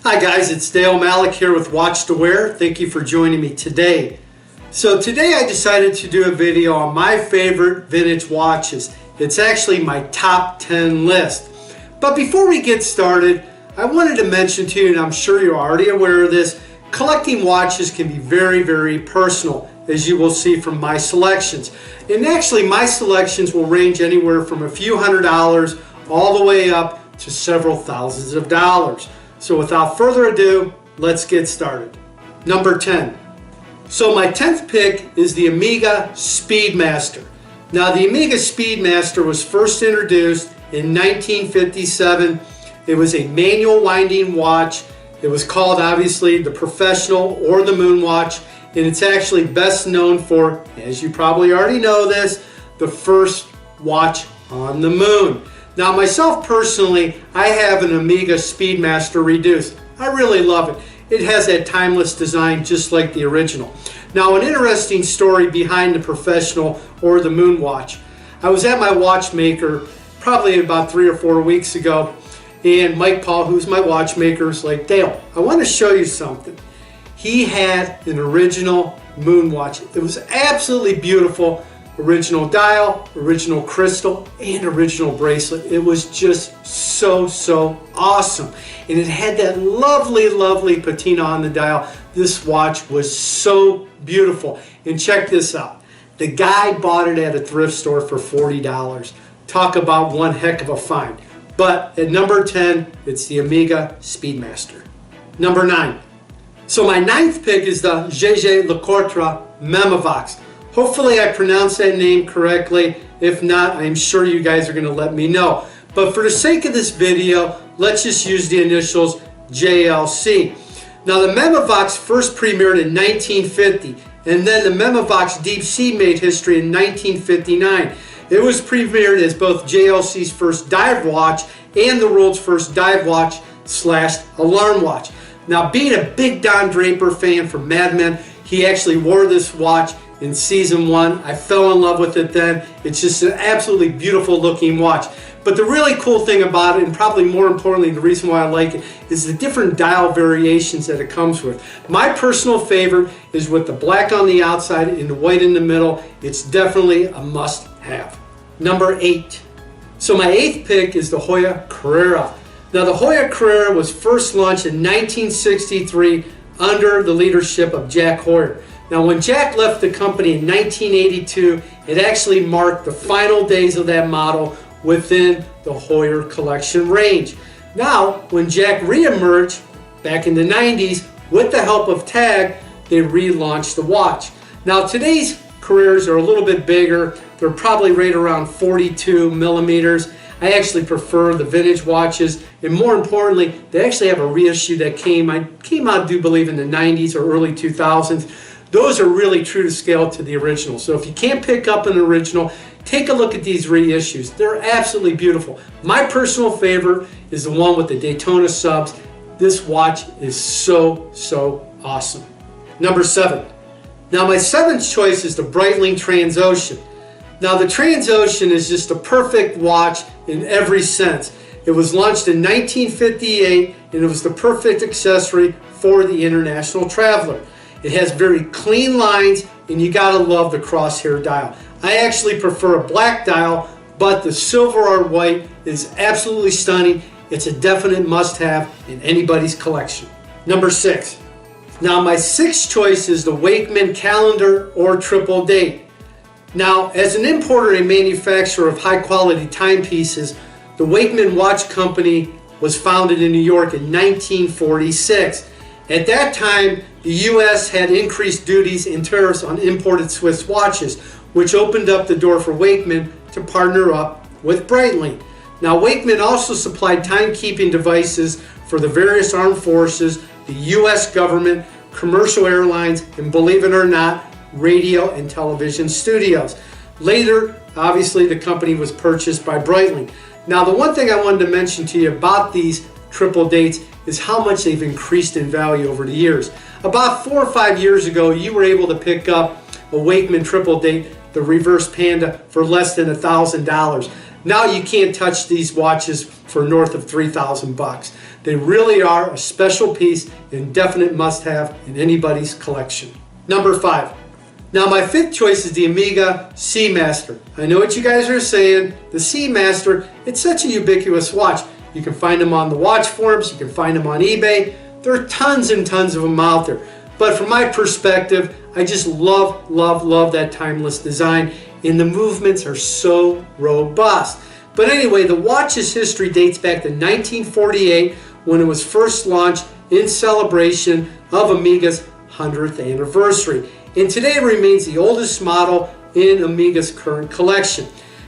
Hi guys, it's Dale Malik here with Watch2Wear. Thank you for joining me today. So today I decided to do a video on my favorite vintage watches. It's actually my top 10 list. But before we get started, I wanted to mention to you, and I'm sure you're already aware of this, collecting watches can be very personal, as you will see from my selections. And actually my selections will range anywhere from a few $100s all the way up to several thousands of dollars. So without further ado, let's get started. Number 10. So my 10th pick is the Omega Speedmaster. Now the Omega Speedmaster was first introduced in 1957. It was a manual winding watch. It was called obviously the Professional or the Moon Watch, and it's actually best known for, as you probably already know this, the first watch on the moon. Now myself personally, I have an Omega Speedmaster Reduced. I really love it. It has that timeless design just like the original. Now an interesting story behind the Professional or the Moon Watch. I was at my watchmaker probably about 3 or 4 weeks ago, and Mike Paul, who's my watchmaker, is like, Dale, I want to show you something. He had an original moon watch. It was absolutely beautiful. Original dial, original crystal, and original bracelet. It was just so awesome. And it had that lovely patina on the dial. This watch was so beautiful. And check this out. The guy bought it at a thrift store for $40. Talk about one heck of a find. But at number 10, it's the Omega Speedmaster. Number 9. So my 9th pick is the JaegerLeCoultre Memovox. Hopefully I pronounced that name correctly. If not, I'm sure you guys are going to let me know. But for the sake of this video, let's just use the initials JLC. Now the Memovox first premiered in 1950, and then the Memovox Deep Sea made history in 1959. It was premiered as both JLC's first dive watch and the world's first dive watch / alarm watch. Now being a big Don Draper fan from Mad Men, he actually wore this watch in season 1. I fell in love with it then. It's just an absolutely beautiful looking watch. But the really cool thing about it, and probably more importantly the reason why I like it, is the different dial variations that it comes with. My personal favorite is with the black on the outside and the white in the middle. It's definitely a must-have. Number 8. So my 8th pick is the Heuer Carrera. Now the Heuer Carrera was first launched in 1963 under the leadership of Jack Heuer. Now when Jack left the company in 1982, it actually marked the final days of that model within the Heuer collection range. Now when Jack re-emerged back in the 90s with the help of TAG, they relaunched the watch. Now today's Carreras are a little bit bigger. They're probably right around 42 millimeters. I actually prefer the vintage watches, and more importantly, they actually have a reissue that came out, I do believe, in the 90s or early 2000s. Those are really true to scale to the original. So if you can't pick up an original, take a look at these reissues. They're absolutely beautiful. My personal favorite is the one with the Daytona subs. This watch is so awesome. Number 7. Now my 7th choice is the Breitling Transocean. Now the Transocean is just a perfect watch in every sense. It was launched in 1958 and it was the perfect accessory for the international traveler. It has very clean lines, and you gotta love the crosshair dial. I actually prefer a black dial, but the silver or white is absolutely stunning. It's a definite must-have in anybody's collection. Number 6. Now my 6th choice is the Wakmann calendar or triple date. Now as an importer and manufacturer of high-quality timepieces, the Wakeman Watch Company was founded in New York in 1946. At that time, the U.S. had increased duties and tariffs on imported Swiss watches, which opened up the door for Wakeman to partner up with Breitling. Now Wakeman also supplied timekeeping devices for the various armed forces, the U.S. government, commercial airlines, and believe it or not, radio and television studios. Later, obviously, the company was purchased by Breitling. Now the one thing I wanted to mention to you about these triple dates is how much they've increased in value over the years. About 4 or 5 years ago, you were able to pick up a Wakeman triple date, the reverse Panda, for less than $1,000. Now you can't touch these watches for north of 3,000 bucks. They really are a special piece and definite must-have in anybody's collection. Number 5. Now my 5th choice is the Omega Seamaster. I know what you guys are saying, the Seamaster, it's such a ubiquitous watch. You can find them on the watch forums, you can find them on eBay. There are tons and tons of them out there. But from my perspective, I just love that timeless design, and the movements are so robust. But anyway, the watch's history dates back to 1948 when it was first launched in celebration of Omega's 100th anniversary. And today it remains the oldest model in Omega's current collection.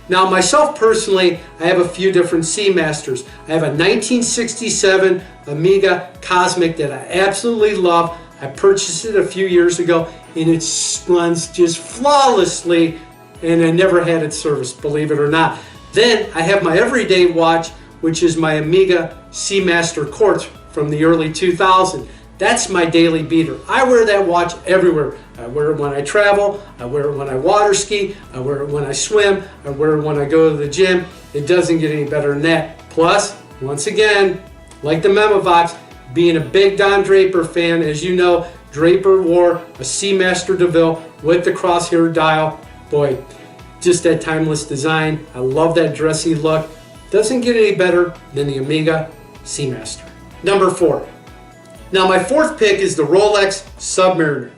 Now myself personally, I have a few different Seamasters. I have a 1967 Omega Cosmic that I absolutely love. I purchased it a few years ago and it runs just flawlessly, and I never had it serviced, believe it or not. Then I have my everyday watch, which is my Omega Seamaster Quartz from the early 2000s. That's my daily beater. I wear that watch everywhere. I wear it when I travel, I wear it when I water ski, I wear it when I swim, I wear it when I go to the gym. It doesn't get any better than that. Plus, once again, like the Memovox, being a big Don Draper fan, as you know, Draper wore a Seamaster DeVille with the crosshair dial. Boy, just that timeless design. I love that dressy look. Doesn't get any better than the Omega Seamaster. Number 4. Now my 4th pick is the Rolex Submariner.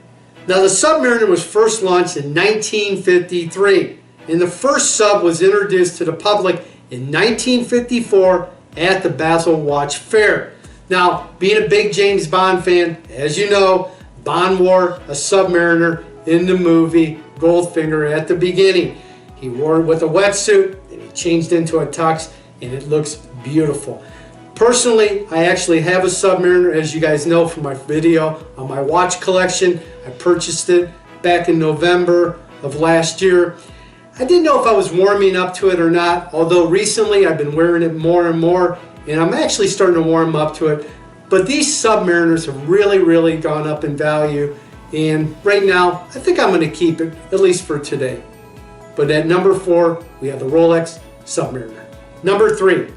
Now the Submariner was first launched in 1953, and the first sub was introduced to the public in 1954 at the Basel Watch Fair. Now, being a big James Bond fan, as you know, Bond wore a Submariner in the movie Goldfinger at the beginning. He wore it with a wetsuit, and he changed into a tux, and it looks beautiful. Personally, I actually have a Submariner, as you guys know from my video on my watch collection. I purchased it back in November of last year. I didn't know if I was warming up to it or not, although recently I've been wearing it more and more, and I'm actually starting to warm up to it. But these Submariners have really gone up in value, and right now I think I'm going to keep it, at least for today. But at number 4, we have the Rolex Submariner. Number 3.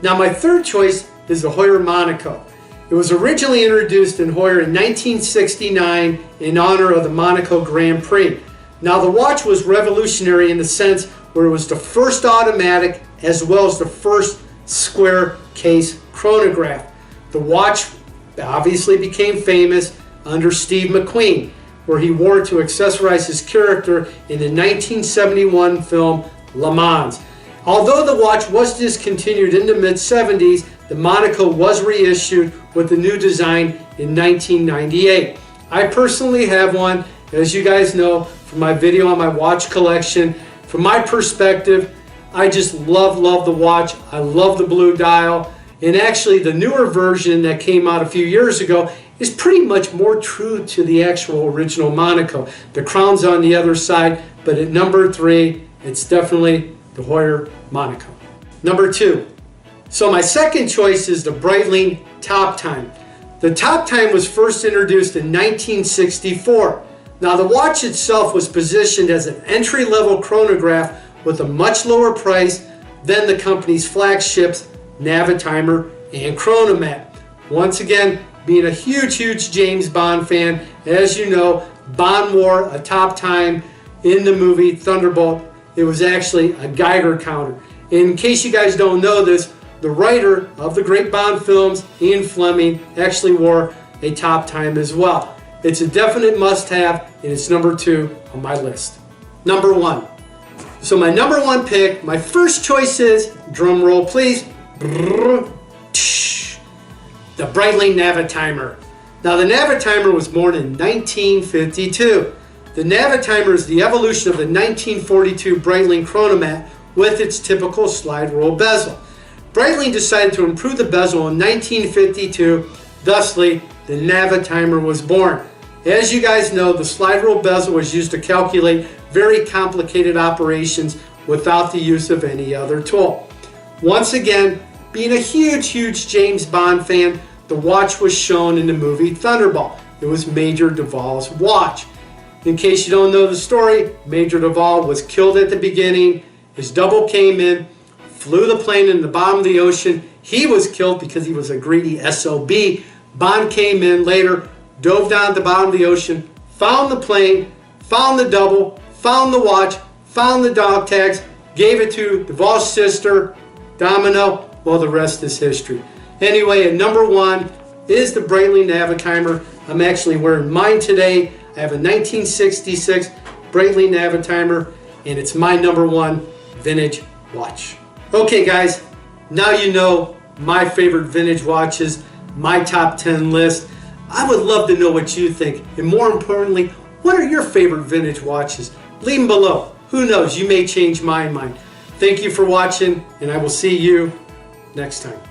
Now my 3rd choice is the Heuer Monaco. It was originally introduced in Heuer in 1969 in honor of the Monaco Grand Prix. Now the watch was revolutionary in the sense where it was the first automatic as well as the first square case chronograph. The watch obviously became famous under Steve McQueen, where he wore it to accessorize his character in the 1971 film Le Mans. Although the watch was discontinued in the mid-70s, the Monaco was reissued with the new design in 1998. I personally have one, as you guys know, from my video on my watch collection. From my perspective, I just love the watch. I love the blue dial. And actually, the newer version that came out a few years ago is pretty much more true to the actual original Monaco. The crown's on the other side, but at number 3, it's definitely the Heuer Monaco. Number 2. So my 2nd choice is the Breitling Top Time. The Top Time was first introduced in 1964. Now the watch itself was positioned as an entry-level chronograph with a much lower price than the company's flagships Navitimer and Chronomat. Once again, being a huge James Bond fan, as you know, Bond wore a Top Time in the movie Thunderbolt. It was actually a Geiger counter. In case you guys don't know this, the writer of the great Bond films, Ian Fleming, actually wore a Top Time as well. It's a definite must-have, and it's number 2 on my list. Number 1. So my number 1 pick, my first choice is, drum roll please, the Breitling Navitimer. Now the Navitimer was born in 1952. The Navitimer is the evolution of the 1942 Breitling Chronomat with its typical slide roll bezel. Breitling decided to improve the bezel in 1952, thusly the Navitimer was born. As you guys know, the slide roll bezel was used to calculate very complicated operations without the use of any other tool. Once again, being a huge James Bond fan, the watch was shown in the movie Thunderbolt. It was Major Duvall's watch. In case you don't know the story, Major Duvall was killed at the beginning. His double came in, flew the plane in the bottom of the ocean. He was killed because he was a greedy SOB. Bond came in later, dove down at the bottom of the ocean, found the plane, found the double, found the watch, found the dog tags, gave it to DeVos' sister, Domino. Well, the rest is history. Anyway, at number 1 is the Breitling Navitimer. I'm actually wearing mine today. I have a 1966 Breitling Navitimer, and it's my number 1 vintage watch. Okay guys, now you know my favorite vintage watches, my top 10 list. I would love to know what you think, and more importantly, what are your favorite vintage watches? Leave them below. Who knows, you may change my mind. Thank you for watching, and I will see you next time.